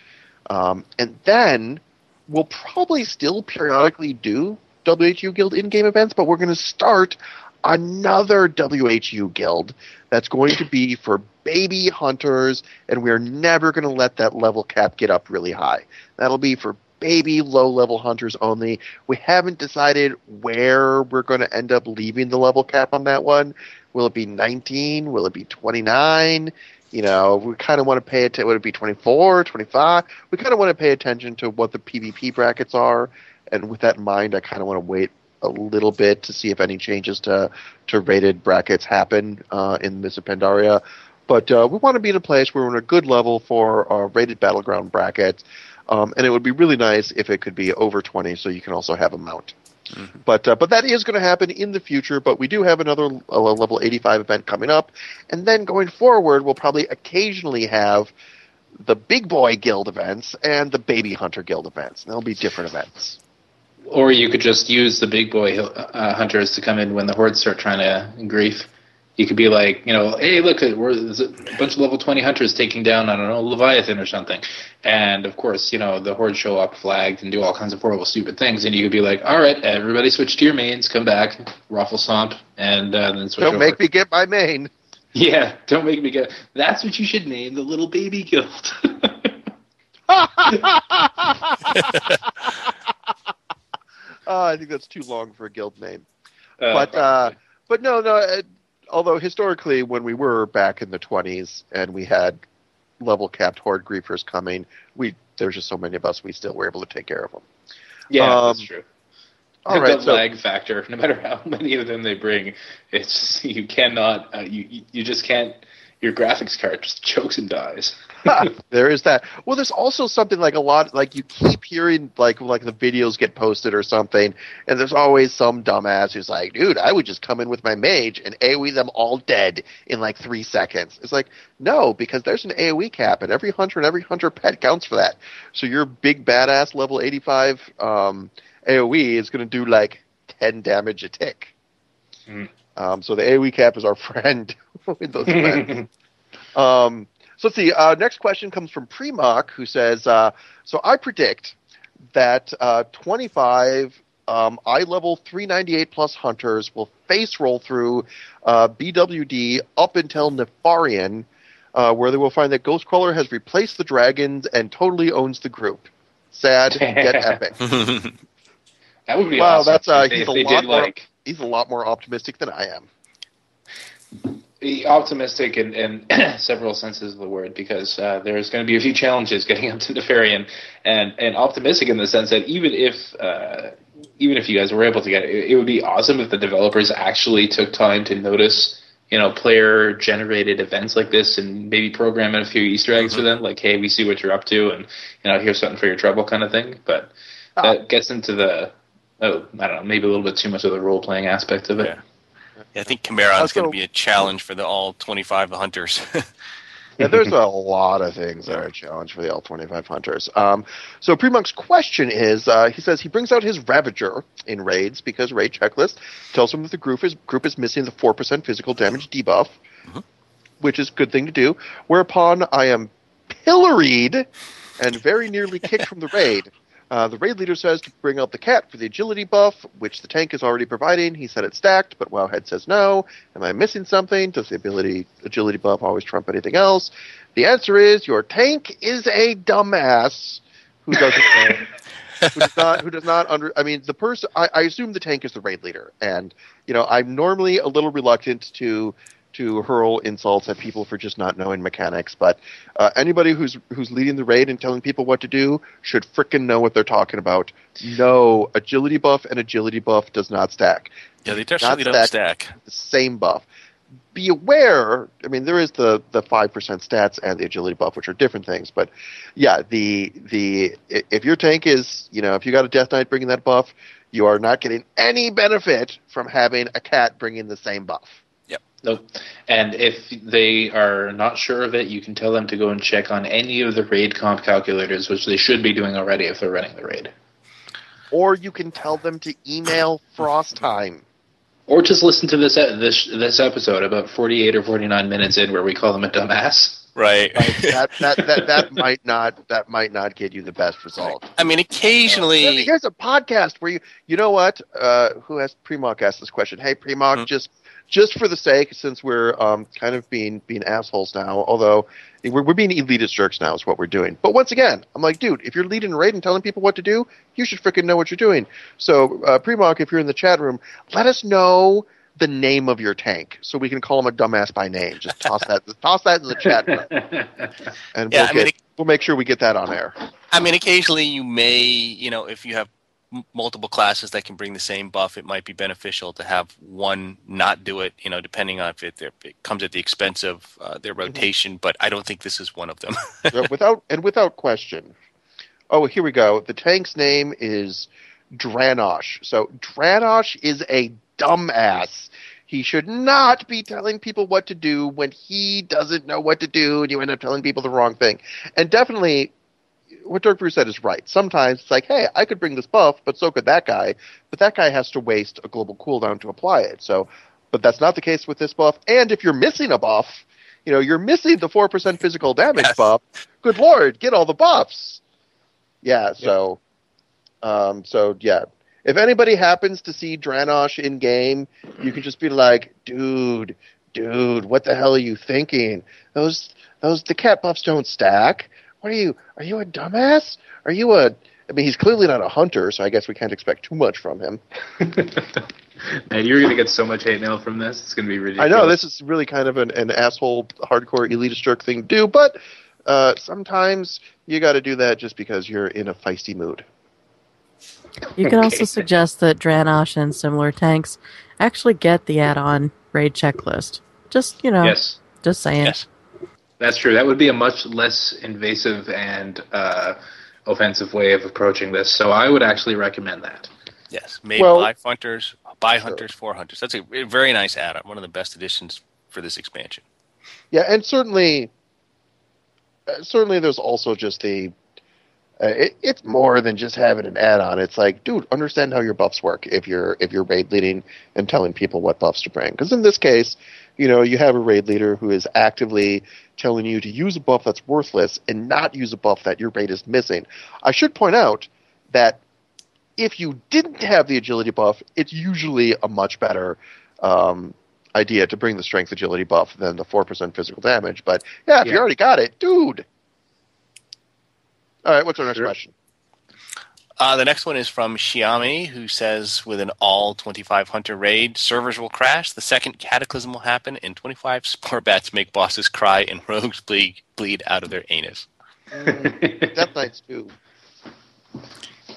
And then we'll probably still periodically do WHU Guild in-game events, but we're going to start another WHU Guild that's going to be for baby hunters, and we're never going to let that level cap get up really high. That'll be for baby low-level hunters only. We haven't decided where we're going to end up leaving the level cap on that one. Will it be 19? Will it be 29? We kind of want to pay attention. Would it be 24, 25? We kind of want to pay attention to what the PvP brackets are, and with that in mind, I kind of want to wait a little bit to see if any changes to rated brackets happen in Mists of Pandaria. But we want to be in a place where we're in a good level for our rated battleground brackets. And it would be really nice if it could be over 20 so you can also have a mount. Mm-hmm. But that is going to happen in the future. But we do have another level 85 event coming up. And then going forward, we'll probably occasionally have the Big Boy Guild events and the Baby Hunter Guild events. And they'll be different events. Or you could just use the big boy hunters to come in when the hordes start trying to grief. You could be like, hey, look, there's a bunch of level 20 hunters taking down, I don't know, Leviathan or something. And, of course, the hordes show up flagged and do all kinds of horrible, stupid things. And you could be like, all right, everybody switch to your mains, come back, ruffle stomp, and then switch over. Don't make me get my main. Yeah, don't make me get... That's what you should name the little baby guild. I think that's too long for a guild name. But no. Although historically, when we were back in the 20s and we had level-capped horde griefers coming, there's just so many of us, we still were able to take care of them. Yeah, that's true. All right, the lag factor, no matter how many of them they bring, it's you cannot, you just can't. your graphics card just chokes and dies. There is that. Well, there's also something like a lot, like you keep hearing like the videos get posted or something, and there's always some dumbass who's like, dude, I would just come in with my mage and AoE them all dead in like 3 seconds. It's like, no, because there's an AoE cap, and every hunter and every hunter pet counts for that. So your big badass level 85 AoE is going to do like 10 damage a tick. So the AoE cap is our friend in those events. So let's see. Next question comes from Premock, who says, so I predict that 25 eye-level 398 plus hunters will face roll through BWD up until Nefarian, where they will find that Ghostcrawler has replaced the dragons and totally owns the group. Sad, yet epic. That would be wow, awesome. That's he's a lot more optimistic than I am. Optimistic in several senses of the word, because there's going to be a few challenges getting up to Nefarian, and optimistic in the sense that even if you guys were able to get it, it would be awesome if the developers actually took time to notice, player generated events like this and maybe program in a few Easter eggs for them, like, hey, we see what you're up to, and here's something for your trouble kind of thing. But that gets into the I don't know, maybe a little bit too much of the role playing aspect of it. Yeah, I think Chimeron's going to be a challenge for the all 25 hunters. Yeah, there's a lot of things that are a challenge for the all 25 hunters. So Premonk's question is, he says he brings out his Ravager in raids because raid checklist tells him that the group is missing the 4% physical damage debuff, which is a good thing to do. Whereupon I am pilloried and very nearly kicked from the raid. The raid leader says to bring out the cat for the agility buff, which the tank is already providing. He said it's stacked, but Wowhead says no. Am I missing something? Does the agility buff always trump anything else? The answer is your tank is a dumbass who doesn't know. who does not I mean, the person. I assume the tank is the raid leader, and I'm normally a little reluctant to hurl insults at people for just not knowing mechanics, but anybody who's leading the raid and telling people what to do should frickin' know what they're talking about. No, agility buff and agility buff does not stack. Yeah, they definitely don't stack. The same buff. Be aware, I mean, there is the 5% stats and the agility buff, which are different things, but yeah, if your tank is, if you got a Death Knight bringing that buff, you are not getting any benefit from having a cat bringing the same buff. Nope. And if they are not sure of it, you can tell them to go and check on any of the raid comp calculators, which they should be doing already if they're running the raid. Or you can tell them to email Frostheim. Or just listen to this episode about 48 or 49 minutes in where we call them a dumbass. Right. That might not get you the best result. I mean, occasionally here's a podcast where you know what? Who has Premock asked this question? Hey, Premock, just for the sake, since we're kind of being assholes now, although we're being elitist jerks now is what we're doing. But once again, I'm like, dude, if you're leading a raid and telling people what to do, you should freaking know what you're doing. So, Premock, if you're in the chat room, let us know the name of your tank so we can call him a dumbass by name. Just toss that in the chat room, and we'll make sure we get that on air. I mean, occasionally you may, if you have multiple classes that can bring the same buff, it might be beneficial to have one not do it, depending on if it comes at the expense of their rotation, but I don't think this is one of them. without question. Oh, here we go. The tank's name is Dranosh. So Dranosh is a dumbass. He should not be telling people what to do when he doesn't know what to do, and you end up telling people the wrong thing. And definitely, what Dirk Brew said is right. Sometimes it's like, hey, I could bring this buff, but so could that guy. But that guy has to waste a global cooldown to apply it. So, but that's not the case with this buff. And if you're missing a buff, you're missing the 4% physical damage buff. Good Lord, get all the buffs. Yeah. So yeah. If anybody happens to see Dranosh in game, you can just be like, dude, what the hell are you thinking? The cat buffs don't stack. What are you a dumbass? I mean, he's clearly not a hunter, so I guess we can't expect too much from him. Man, you're going to get so much hate mail from this. It's going to be ridiculous. I know, this is really kind of an asshole, hardcore, elitist jerk thing to do, but sometimes you got to do that just because you're in a feisty mood. You can also suggest that Dranosh and similar tanks actually get the add-on raid checklist. Just, Yes. Just saying. Yes. That's true. That would be a much less invasive and offensive way of approaching this. So I would actually recommend that. Yes, made Well- by hunters for hunters. That's a very nice add-on. One of the best additions for this expansion. Yeah, and certainly there's also just the it's more than just having an add-on. It's like, dude, understand how your buffs work if you're raid leading and telling people what buffs to bring. Because in this case, you have a raid leader who is actively telling you to use a buff that's worthless and not use a buff that your raid is missing. I should point out that if you didn't have the agility buff, it's usually a much better idea to bring the strength agility buff than the 4% physical damage. But yeah, if you already got it, dude. All right, what's our next question? The next one is from Xiami, who says, with an all 25 hunter raid, servers will crash, the second cataclysm will happen, and 25 spore bats make bosses cry, and rogues bleed out of their anus. Death Knights 2.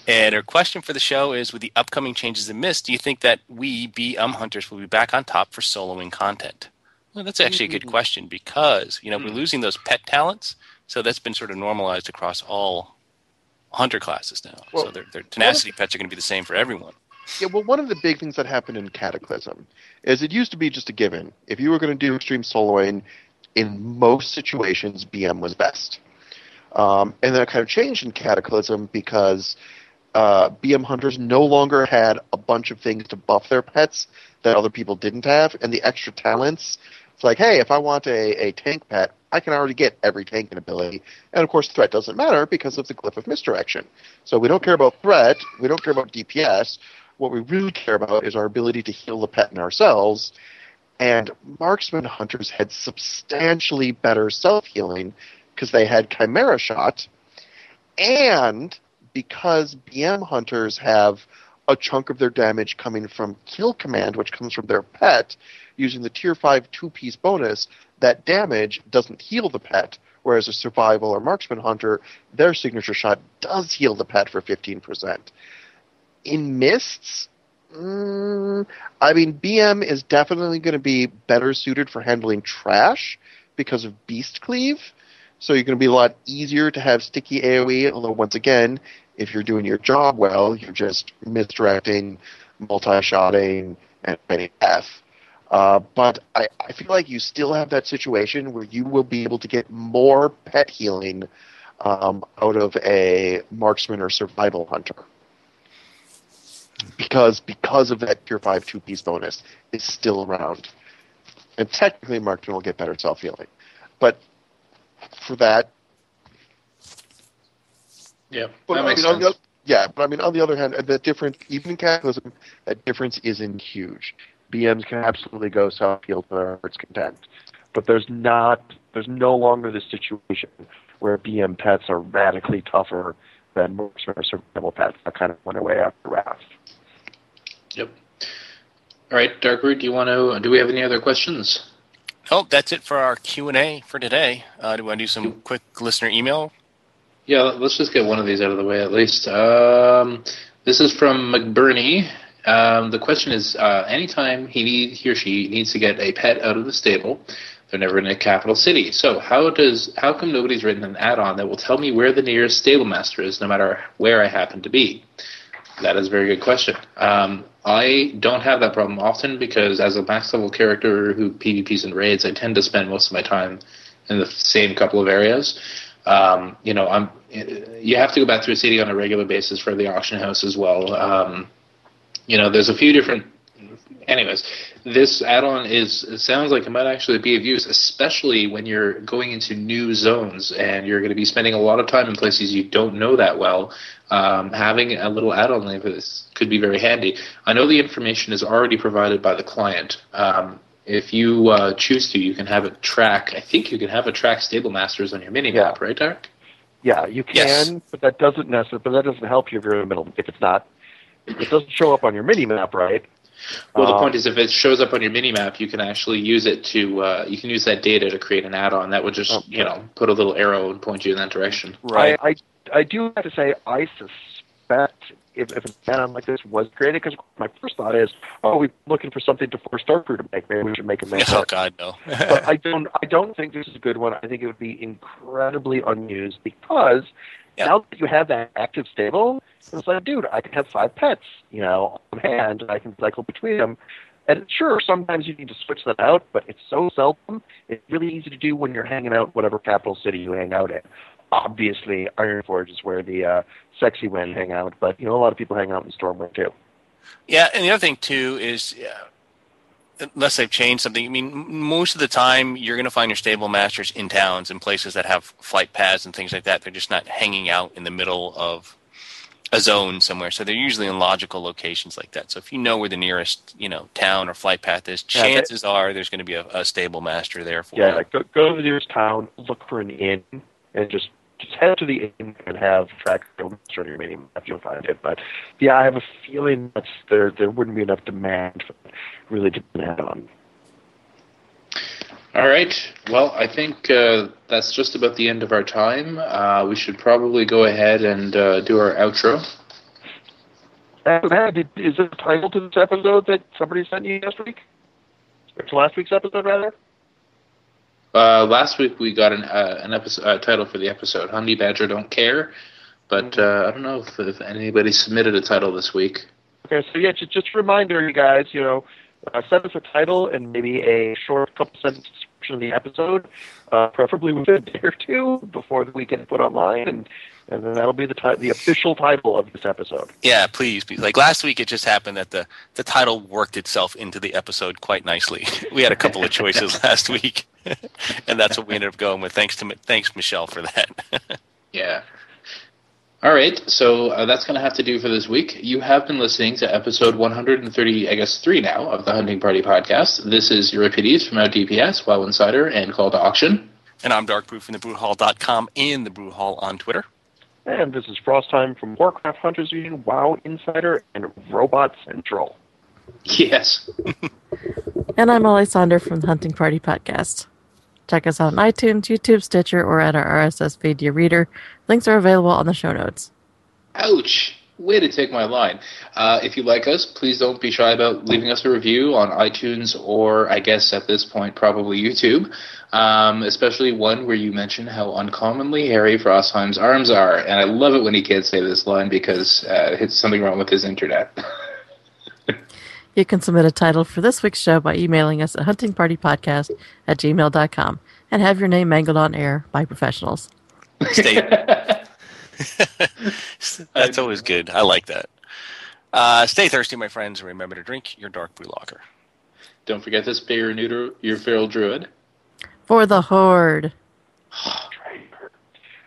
And her question for the show is, with the upcoming changes in Mist, do you think that we, BM hunters, will be back on top for soloing content? Well, that's actually a good question, because we're losing those pet talents, so that's been sort of normalized across all hunter classes now. Well, so their tenacity pets are going to be the same for everyone. Yeah, well, one of the big things that happened in Cataclysm is it used to be just a given. If you were going to do extreme soloing, in most situations, BM was best. And then it kind of changed in Cataclysm because BM hunters no longer had a bunch of things to buff their pets that other people didn't have, and the extra talents. It's like, hey, if I want a tank pet, I can already get every tank ability. And of course, threat doesn't matter because of the Glyph of Misdirection. So we don't care about threat, we don't care about DPS. What we really care about is our ability to heal the pet and ourselves. And marksman hunters had substantially better self-healing because they had Chimera Shot. And because BM hunters have a chunk of their damage coming from Kill Command, which comes from their pet, using the Tier 5 two-piece bonus, that damage doesn't heal the pet, whereas a Survival or Marksman Hunter, their signature shot does heal the pet for 15%. In Mists, BM is definitely going to be better suited for handling trash because of Beast Cleave, so you're going to be a lot easier to have sticky AoE, although once again, if you're doing your job well, you're just misdirecting, multi-shotting, and fighting death. But I feel like you still have that situation where you will be able to get more pet healing out of a marksman or survival hunter. Because of that Tier 5 two-piece bonus is still around. And technically marksman will get better self-healing. But for that... Yeah, But, that makes sense. On the other hand, the difference, even in Cataclysm, that difference isn't huge. BMs can absolutely go self-heal to their heart's content. But there's no longer this situation where BM pets are radically tougher than marksman or survival pets that kind of went away after Wrath. Yep. All right, Darkroot, do we have any other questions? Oh, that's it for our Q&A for today. Do you want to do some quick listener email? Yeah, let's just get one of these out of the way at least. This is from McBurney. The question is, anytime he or she needs to get a pet out of the stable, they're never in a capital city. So how come nobody's written an add-on that will tell me where the nearest stable master is, no matter where I happen to be? That is a very good question. I don't have that problem often because as a max level character who PvPs and raids, I tend to spend most of my time in the same couple of areas. You have to go back to a city on a regular basis for the auction house as well. There's a few different... Anyways, this add-on sounds like it might actually be of use, especially when you're going into new zones and you're going to be spending a lot of time in places you don't know that well. Having a little add-on like this could be very handy. I know the information is already provided by the client. If you choose to, you can have it track... I think you can have it track stable masters on your mini-map, right, Derek? Yeah, you can, Yes. but that doesn't help you if you're in the middle. If it doesn't show up on your mini-map, right? Well, the point is, if it shows up on your mini-map, you can actually use it to you can use that data to create an add-on that would just put a little arrow and point you in that direction. Right. I do have to say I suspect if an add-on like this was created, because my first thought is, oh, we're looking for something to force Dark Crew to make. Maybe we should make a main Oh character. God, no. But I don't think this is a good one. I think it would be incredibly unused because now that you have that active stable, it's like, dude, I can have 5 pets, on hand, and I can cycle between them. And sure, sometimes you need to switch that out, but it's so seldom. It's really easy to do when you're hanging out whatever capital city you hang out in. Obviously, Ironforge is where the sexy men hang out, but a lot of people hang out in Stormwind too. Yeah, and the other thing too is, unless they've changed something, I mean, most of the time you're going to find your stable masters in towns and places that have flight paths and things like that. They're just not hanging out in the middle of a zone somewhere, so they're usually in logical locations like that. So if you know where the nearest, town or flight path is, chances are there's going to be a stable master there for you. Yeah, like go to the nearest town, look for an inn, and just head to the inn and have track on your mini map. You'll find it. But yeah, I have a feeling that there wouldn't be enough demand for it really to add on. All right. Well, I think that's just about the end of our time. We should probably go ahead and do our outro. Is there a title to this episode that somebody sent you last week? Or to last week's episode, rather? Last week we got an episode title for the episode. Honey Badger Don't Care. But I don't know if anybody submitted a title this week. Okay, so yeah, just a reminder, you guys, send us a title and maybe a short couple sentence description of the episode, preferably within a day or two before the weekend put online, and then that'll be the official title of this episode. Yeah, please. Like last week, it just happened that the title worked itself into the episode quite nicely. We had a couple of choices last week, and that's what we ended up going with. Thanks, Michelle, for that. Yeah. All right, so that's going to have to do for this week. You have been listening to episode 130, I guess 3 now, of the Hunting Party podcast. This is Euripides from OutDPS, WoW Insider, and Call to Auction. And I'm Darkproof from thebrewhall.com and the Brew Hall on Twitter. And this is Frosttime from Warcraft Hunters Union, WoW Insider, and Robot Central. Yes. And I'm Molly Sonder from the Hunting Party podcast. Check us out on iTunes, YouTube, Stitcher, or at our RSS feed to your reader. Links are available on the show notes. Ouch! Way to take my line. If you like us, please don't be shy about leaving us a review on iTunes or, I guess at this point, probably YouTube. Especially one where you mention how uncommonly hairy Frostheim's arms are. And I love it when he can't say this line because it's something wrong with his internet. You can submit a title for this week's show by emailing us at huntingpartypodcast@gmail.com and have your name mangled on air by professionals. That's always good. I like that. Stay thirsty, my friends, and remember to drink your dark brew lager. Don't forget to spay or neuter your feral druid. For the Horde.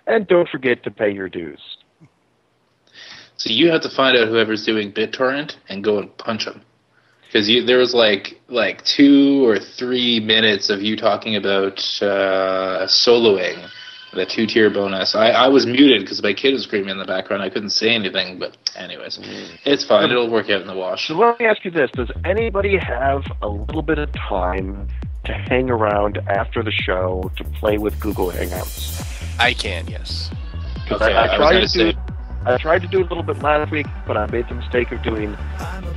And don't forget to pay your dues. So you have to find out whoever's doing BitTorrent and go and punch them. Because there was like 2 or 3 minutes of you talking about soloing, the 2-tier bonus. I was muted because my kid was screaming in the background. I couldn't say anything, but anyways, it's fine. It'll work out in the wash. So let me ask you this. Does anybody have a little bit of time to hang around after the show to play with Google Hangouts? I can, yes. Okay, I tried to do a little bit last week, but I made the mistake of doing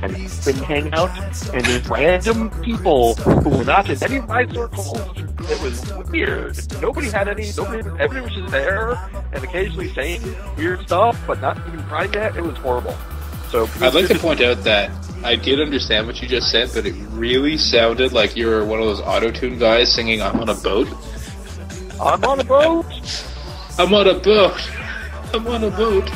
an open hangout, and there's random people who were not in any of my circles. It was weird. Everybody was just there and occasionally saying weird stuff, but not even trying that. It was horrible. So I'd like to point out that I did understand what you just said, but it really sounded like you were one of those auto-tune guys singing "I'm on a boat." I'm on a boat. I'm on a boat. I'm on a boat.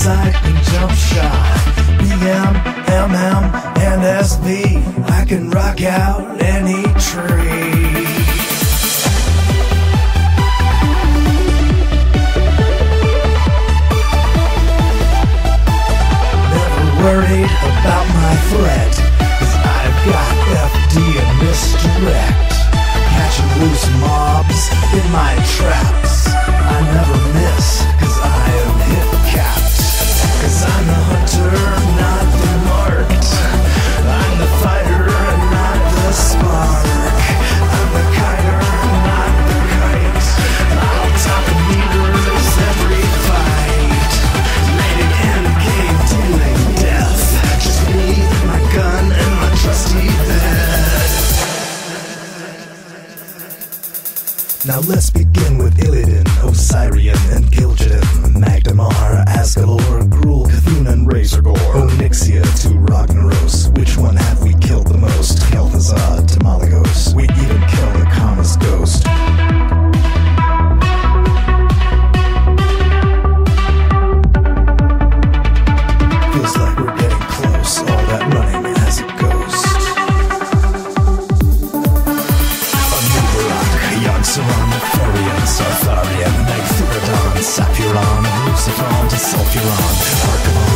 I can jump shot, BM, MM, and SV. I can rock out any tree. Never worried about my threat, 'cause I've got FD and misdirect. Catching loose mobs in my trap. Now let's begin with Illidan, Osirian, and Gil'jadan, Magdamar, Asgalor, Gruul, Cthulhu, and Razorgore, Onyxia to Ragnaros. Which one have we killed the most? Kel'Thuzad to Malygos. We even killed Akama's ghost. Feels like we're getting close, all that running as a ghost. Yogg-Saron, Therian, Sartharian, Magtheridon, Saphiron, Luciferon to Sulfuron, Archimon,